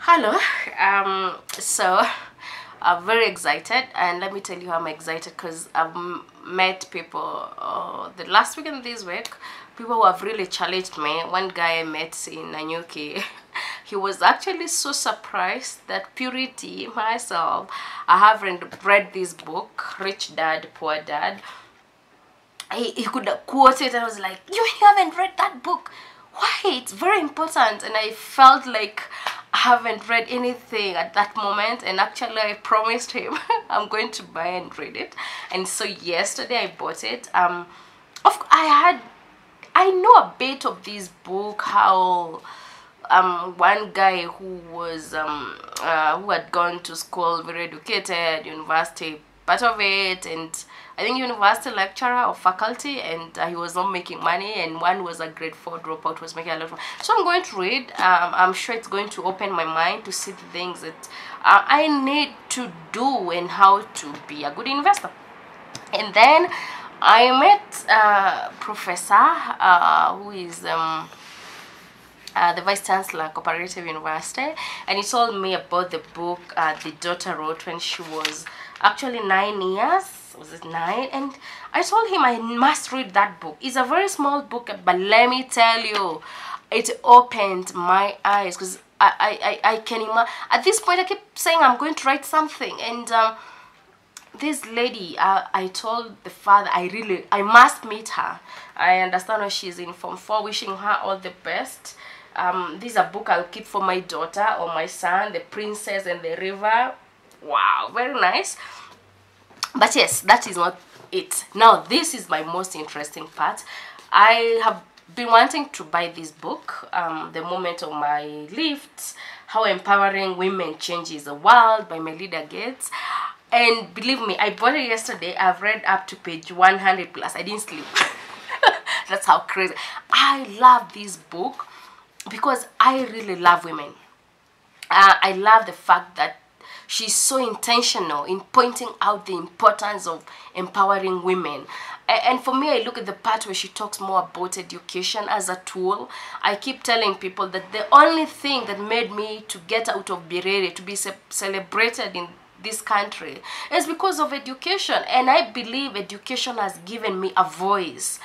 Hello. So I'm very excited, and let me tell you how I'm excited because I've met people the last week and this week, people who have really challenged me. One guy I met in Nanyuki, he was actually so surprised that Purity, myself, I haven't read this book, Rich Dad, Poor Dad. He could quote it, and I was like, you haven't read that book? Why? It's very important. And I felt like I haven't read anything at that moment, and actually I promised him I'm going to buy and read it. And so yesterday I bought it. I know a bit of this book, how one guy who was who had gone to school, very educated, university, part of it, and I think university lecturer or faculty, and he was not making money, and one was a grade 4 dropout, was making a lot of money. So I'm going to read. I'm sure it's going to open my mind to see the things that I need to do and how to be a good investor. And then I met Professor who is the Vice Chancellor, Cooperative University, and he told me about the book the daughter wrote when she was actually 9 years. Was it 9? And I told him I must read that book. It's a very small book, but let me tell you, it opened my eyes, because I can imagine. At this point, I keep saying I'm going to write something, and this lady, I told the father I must meet her. I understand how she's in Form 4, wishing her all the best. This is a book I'll keep for my daughter or my son, The Princess and the River. Wow, very nice. But yes, that is not it. Now, this is my most interesting part. I have been wanting to buy this book, The Moment of My Lift, How Empowering Women Changes the World by Melinda Gates. And believe me, I bought it yesterday. I've read up to page 100 plus. I didn't sleep. That's how crazy. I love this book because I really love women. I love the fact that she's so intentional in pointing out the importance of empowering women. And for me, I look at the part where she talks more about education as a tool. I keep telling people that the only thing that made me to get out of Birere, to be celebrated in this country, is because of education. And I believe education has given me a voice.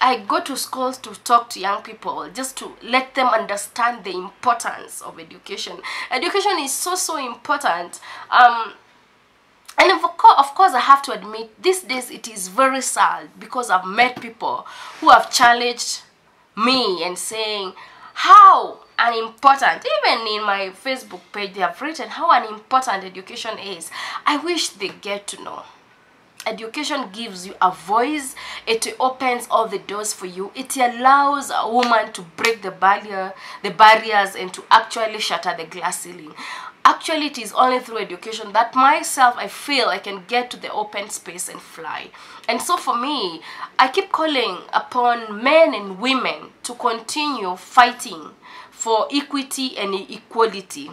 I go to schools to talk to young people, just to let them understand the importance of education. Education is so important. And of course, I have to admit, these days it is very sad, because I've met people who have challenged me and saying how unimportant, even in my Facebook page, they have written how unimportant education is. I wish they get to know. Education gives you a voice. It opens all the doors for you. It allows a woman to break the barriers, and to actually shatter the glass ceiling. Actually, it is only through education that myself, I feel I can get to the open space and fly. And so for me, I keep calling upon men and women to continue fighting for equity and equality.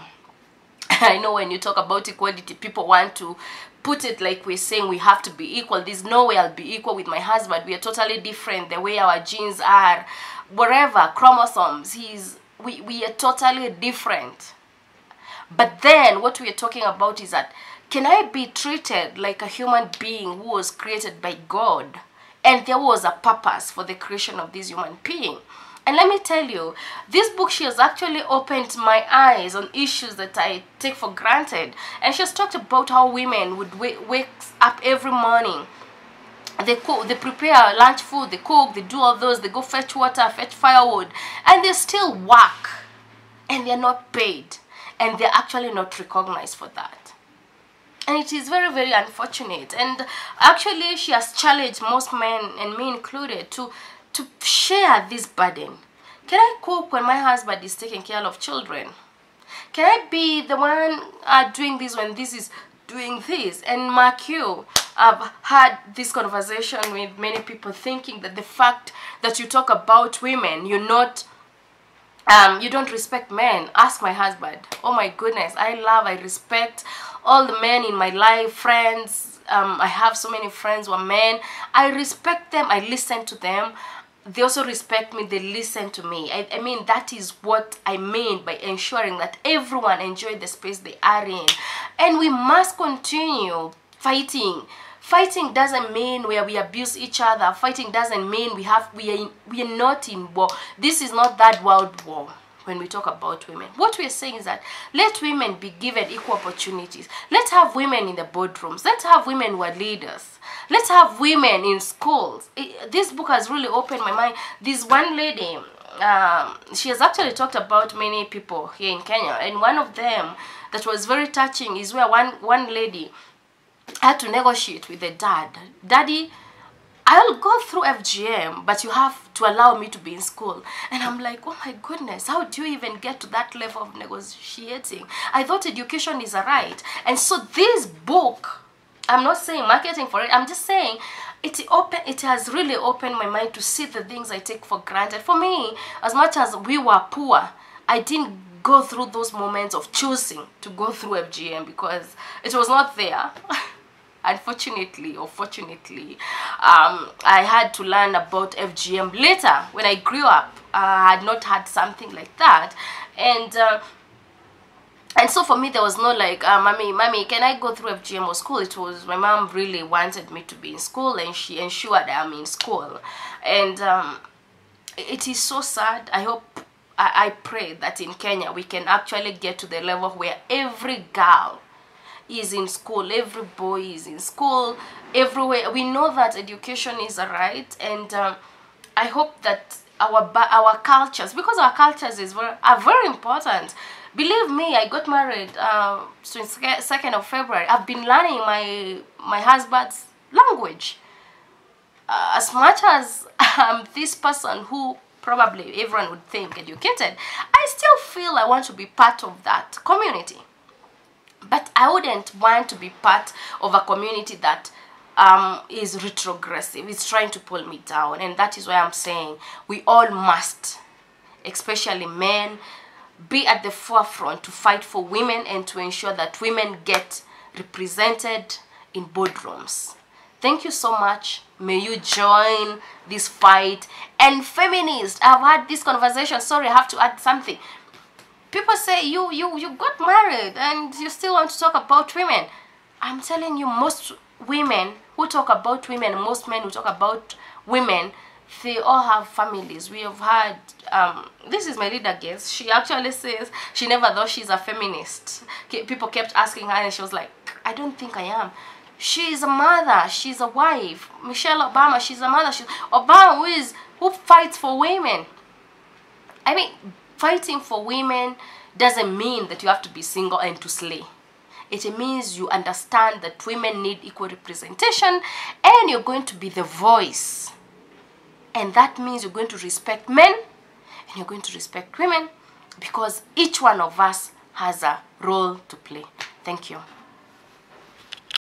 I know when you talk about equality, people want to put it like we're saying we have to be equal. There's no way I'll be equal with my husband. We are totally different. The way our genes are, whatever, chromosomes, we are totally different. But then what we are talking about is that, can I be treated like a human being who was created by God? And there was a purpose for the creation of this human being. And let me tell you, this book, she has actually opened my eyes on issues that I take for granted. And she has talked about how women would wake up every morning. They cook, they prepare lunch food, they cook, they do all those, they go fetch water, fetch firewood, and they still work. And they're not paid. And they're actually not recognized for that. And it is very unfortunate. And actually, she has challenged most men, and me included, to share this burden. Can I cook when my husband is taking care of children? Can I be the one doing this when this is doing this? And mark you, I've had this conversation with many people thinking that the fact that you talk about women, you're not you don't respect men. Ask my husband. Oh my goodness, I respect all the men in my life, friends. I have so many friends who are men. I respect them, I listen to them. they also respect me, they listen to me. I mean, that is what I mean by ensuring that everyone enjoy the space they are in. And we must continue fighting. Fighting doesn't mean where we abuse each other. Fighting doesn't mean we are not in war. This is not that world war. When we talk about women, what we're saying is that let women be given equal opportunities. Let's have women in the boardrooms. Let's have women who are leaders. Let's have women in schools. This book has really opened my mind. This one lady, she has actually talked about many people here in Kenya, and one of them that was very touching is where one lady had to negotiate with the dad. Daddy, I'll go through FGM, but you have to allow me to be in school. And I'm like, oh my goodness, how do you even get to that level of negotiating? I thought education is a right. And so this book, I'm not saying marketing for it, I'm just saying it has really opened my mind to see the things I take for granted. For me, as much as we were poor, I didn't go through those moments of choosing to go through FGM because it was not there. Unfortunately or fortunately, I had to learn about FGM later. When I grew up, I had not had something like that, and so for me there was no like, mommy, can I go through FGM or school? It was my mom really wanted me to be in school, and she ensured I'm in school. And it is so sad. I pray that in Kenya we can actually get to the level where every girl is in school, every boy is in school, everywhere. We know that education is a right, and I hope that our cultures, because our cultures are very important. Believe me, I got married since 2nd of February. I've been learning my husband's language. As much as I'm this person who probably everyone would think educated, I still feel I want to be part of that community. But I wouldn't want to be part of a community that is retrogressive. It's trying to pull me down. And that is why I'm saying we all must, especially men, be at the forefront to fight for women and to ensure that women get represented in boardrooms. Thank you so much. May you join this fight. And feminists, I've had this conversation. Sorry, I have to add something. People say you got married and you still want to talk about women. I'm telling you, most women who talk about women, most men who talk about women, they all have families. We have had, this is my leader guest. She actually says she never thought she's a feminist. People kept asking her and she was like, I don't think I am. She's a mother, she's a wife. Michelle Obama, she's a mother. Obama who fights for women. I mean, fighting for women doesn't mean that you have to be single and to slay. It means you understand that women need equal representation and you're going to be the voice. And that means you're going to respect men and you're going to respect women, because each one of us has a role to play. Thank you.